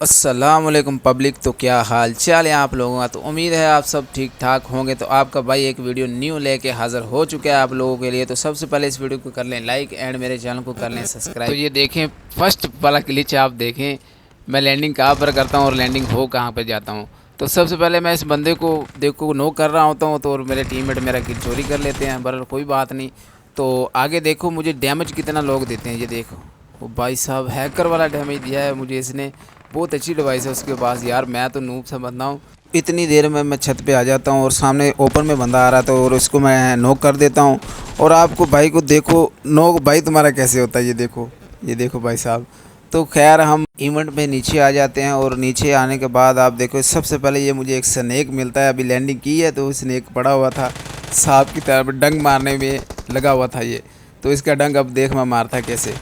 अस्सलाम वालेकुम पब्लिक। तो क्या हाल चाल है आप लोगों का। तो उम्मीद है आप सब ठीक ठाक होंगे। तो आपका भाई एक वीडियो न्यू लेके हाज़िर हो चुका है आप लोगों के लिए। तो सबसे पहले इस वीडियो को कर लें लाइक एंड मेरे चैनल को कर लें सब्सक्राइब। तो ये देखें फर्स्ट वाला क्लिच आप देखें, मैं लैंडिंग कहाँ पर करता हूँ और लैंडिंग हो कहाँ पर जाता हूँ। तो सबसे पहले मैं इस बंदे को देखो नॉक कर रहा होता हूँ तो और मेरे टीममेट मेरा किल चोरी कर लेते हैं, पर कोई बात नहीं। तो आगे देखो मुझे डैमेज कितना लोग देते हैं, ये देखो वो भाई साहब हैकर वाला डैमेज दिया है मुझे इसने। बहुत अच्छी डिवाइस है उसके पास यार, मैं तो नूब सा बंदा हूँ। इतनी देर में मैं छत पे आ जाता हूँ और सामने ओपन में बंदा आ रहा था और उसको मैं नॉक कर देता हूँ। और आपको भाई को देखो नॉक भाई तुम्हारा कैसे होता है, ये देखो भाई साहब। तो खैर हम इवेंट में नीचे आ जाते हैं और नीचे आने के बाद आप देखो सबसे पहले ये मुझे एक स्नेक मिलता है। अभी लैंडिंग की है तो स्नेक पड़ा हुआ था, सांप की तरह डंग मारने में लगा हुआ था ये। तो इसका डंग अब देख मैं मारता कैसे।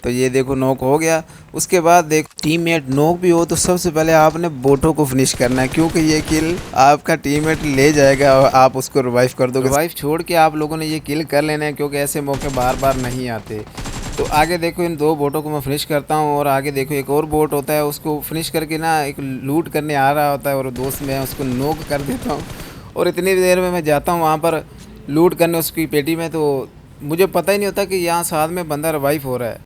तो ये देखो नॉक हो गया। उसके बाद देख टीममेट नॉक भी हो तो सबसे पहले आपने बोटो को फिनिश करना है, क्योंकि ये किल आपका टीममेट ले जाएगा और आप उसको रिवाइव कर दोगे। रिवाइव छोड़ के आप लोगों ने ये किल कर लेना है, क्योंकि ऐसे मौके बार बार नहीं आते। तो आगे देखो इन दो बोटों को मैं फिनिश करता हूँ और आगे देखो एक और बोट होता है, उसको फिनिश करके ना एक लूट करने आ रहा होता है और दोस्त मैं उसको नॉक कर देता हूँ। और इतनी देर में मैं जाता हूँ वहाँ पर लूट करने उसकी पेटी में, तो मुझे पता ही नहीं होता कि यहाँ साथ में बंदा रिवाइव हो रहा है।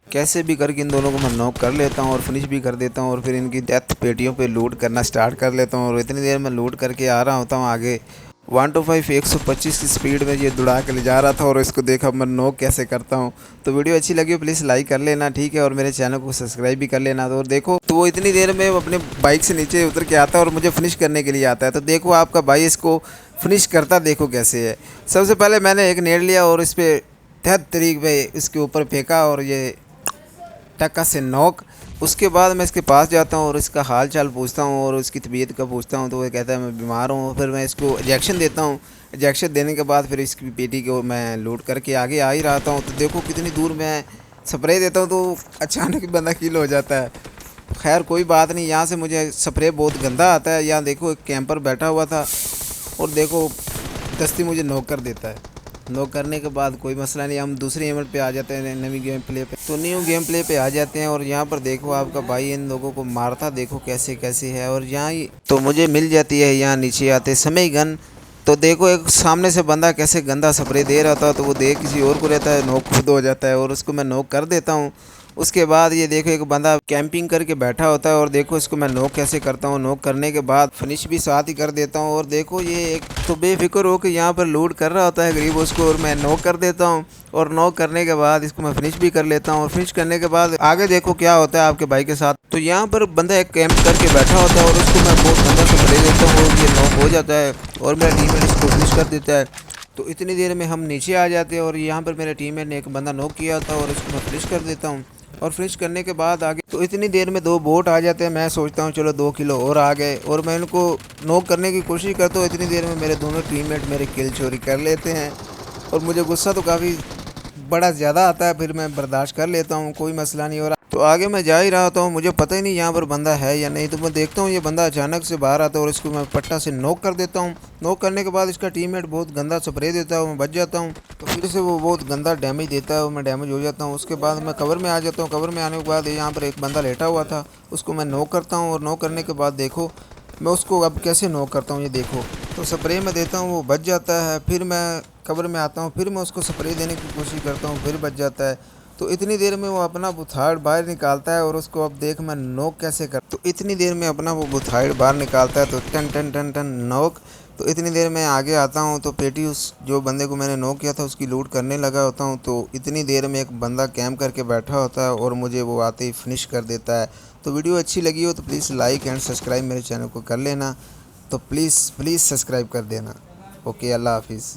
कैसे भी करके इन दोनों को मैं नॉक कर लेता हूँ और फिनिश भी कर देता हूँ और फिर इनकी डेथ पेटियों पे लूट करना स्टार्ट कर लेता हूँ। और इतनी देर में लूट करके आ रहा होता हूँ आगे 125 125 की स्पीड में ये दुड़ा के ले जा रहा था और इसको देखा मैं नॉक कैसे करता हूँ। तो वीडियो अच्छी लगी हो प्लीज़ लाइक कर लेना, ठीक है, और मेरे चैनल को सब्सक्राइब भी कर लेना। तो और देखो तो वो इतनी देर में अपने बाइक से नीचे उतर के आता है और मुझे फिनिश करने के लिए आता है। तो देखो आपका भाई इसको फिनिश करता देखो कैसे है। सबसे पहले मैंने एक नेड़ लिया और इस पर 73 पे इसके ऊपर फेंका और ये टक्का से नॉक। उसके बाद मैं इसके पास जाता हूँ और इसका हाल चाल पूछता हूँ और उसकी तबीयत का पूछता हूँ। तो वो कहता है मैं बीमार हूँ। फिर मैं इसको इंजेक्शन देता हूँ। इंजेक्शन देने के बाद फिर इसकी पेटी को मैं लूट करके आगे आ ही रहता हूँ। तो देखो कितनी दूर मैं स्प्रे देता हूँ तो अचानक ही बंदा किल हो जाता है। खैर कोई बात नहीं, यहाँ से मुझे स्प्रे बहुत गंदा आता है। यहाँ देखो एक कैंपर बैठा हुआ था और देखो दस्ती मुझे नॉक कर देता है। नॉक करने के बाद कोई मसला नहीं, हम दूसरे इवेंट पे आ जाते हैं, नवी गेम प्ले पे। तो न्यू गेम प्ले पे आ जाते हैं और यहाँ पर देखो आपका भाई इन लोगों को मारता देखो कैसे कैसे है। और यहाँ तो मुझे मिल जाती है यहाँ नीचे आते समय गन। तो देखो एक सामने से बंदा कैसे गंदा स्प्रे दे रहा था, तो वो दे किसी और को रहता है, नॉक खुद हो जाता है और उसको मैं नॉक कर देता हूँ। उसके बाद ये देखो एक बंदा कैंपिंग करके बैठा होता है और देखो इसको मैं नॉक कैसे करता हूँ। नॉक करने के बाद फिनिश भी साथ ही कर देता हूँ। और देखो ये एक तो बेफिक्र हो के यहाँ पर लूट कर रहा होता है गरीब उसको, और मैं नॉक कर देता हूँ। और नॉक करने के बाद इसको मैं फिनिश भी कर लेता हूँ। और फिनिश करने के बाद आगे देखो क्या होता है आपके भाई के साथ। तो यहाँ पर बंदा एक कैंप करके बैठा होता है और उसको मैं बहुत गंदा से दे देता हूँ और ये नॉक हो जाता है और मेरा टीममेट इसको फिनिश कर देता है। तो इतनी देर में हम नीचे आ जाते हैं और यहाँ पर मेरे टीममेट ने एक बंदा नॉक किया था और इसको मैं फिनिश कर देता हूँ। और फिनिश करने के बाद आगे तो इतनी देर में दो बोट आ जाते हैं। मैं सोचता हूँ चलो 2 किलो और आ गए और मैं इनको नॉक करने की कोशिश करता हूँ। इतनी देर में मेरे दोनों टीममेट मेरे किल चोरी कर लेते हैं और मुझे गुस्सा तो काफ़ी बड़ा ज़्यादा आता है, फिर मैं बर्दाश्त कर लेता हूँ, कोई मसला नहीं हो रहा। तो आगे मैं जा ही रहा था, मुझे पता ही नहीं यहाँ पर बंदा है या नहीं। तो मैं देखता हूँ ये बंदा अचानक से बाहर आता है और इसको मैं पट्टा से नॉक कर देता हूँ। नॉक करने के बाद इसका टीममेट बहुत गंदा स्प्रे देता है, मैं बच जाता हूँ। तो फिर से वो बहुत गंदा डैमेज देता है और मैं डैमेज हो जाता हूँ। उसके बाद मैं कवर में आ जाता हूँ। कवर में आने के बाद यहाँ पर एक बंदा लेटा हुआ था, उसको मैं नॉक करता हूँ। और नॉक करने के बाद देखो मैं उसको अब कैसे नॉक करता हूँ, ये देखो। तो स्प्रे में देता हूँ, वो बच जाता है। फिर मैं कवर में आता हूँ, फिर मैं उसको स्प्रे देने की कोशिश करता हूँ, फिर बच जाता है। तो इतनी देर में वो अपना बुथाड़ बाहर निकालता है और उसको अब देख मैं नॉक कैसे कर। तो इतनी देर में अपना वो बुथाड़ बाहर निकालता है तो टन टन टन टन नॉक। तो इतनी देर में आगे आता हूँ तो पेटी उस जो बंदे को मैंने नॉक किया था उसकी लूट करने लगा होता हूँ। तो इतनी देर में एक बंदा कैंप करके बैठा होता है और मुझे वो आते ही फिनिश कर देता है। तो वीडियो अच्छी लगी हो तो प्लीज़ लाइक एंड सब्सक्राइब मेरे चैनल को कर लेना। तो प्लीज़ सब्सक्राइब कर देना। ओके, अल्लाह हाफिज़।